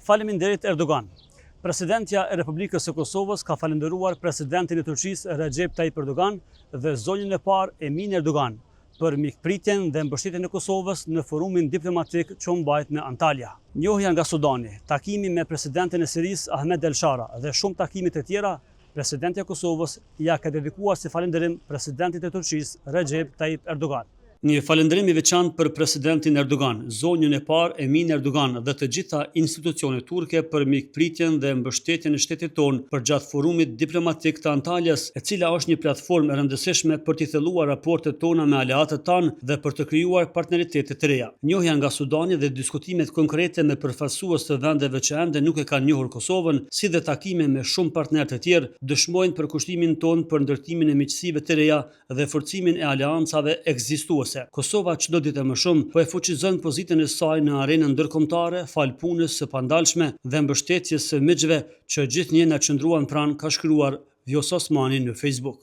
Faleminderit Erdogan. Presidentja e Republikës së Kosovës ka falenderuar presidentin e Turqisë Recep Tayyip Erdogan dhe zonjën e parë Emin Erdogan për mikpritjen dhe mbështetjen e Kosovës në forumin diplomatik që u mbajt në Antalya. Njohja nga Sudani, takimi me presidentin e Sirisë Ahmed El Shara dhe shumë takime të tjera, presidenti i Kosovës ja ka dedikuar si falenderim presidentit e Turqisë Recep Tayyip Erdogan. Një falenderim i veçantë për presidentin Erdogan, zonjën e parë Emin Erdogan dhe të gjitha institucionet turke për mikpritjen dhe mbështetjen e shtetit tonë përgjatë forumit diplomatik të Antalyas, e cila është një platformë e rëndësishme për t'i thelluar raportet tona me aleatët tanë dhe për të krijuar partneritete të reja. Njohja nga Sudani dhe diskutimet konkrete me përfaqësues të vendeve që ende nuk e kanë njohur Kosovën, si dhe takime me shumë partnerë të tjerë, dëshmojnë për kushtimin tonë për ndërtimin e miqësive të reja dhe forcimin e aleancave ekzistuese. Kosova çdo ditë më shumë po e fuqizon pozitën e saj në arenën ndërkombëtare fal punës së pandalshme dhe mbështetjes së miqve që gjithnjë na qëndruan pranë, ka shkruar Vjosa Osmani në Facebook.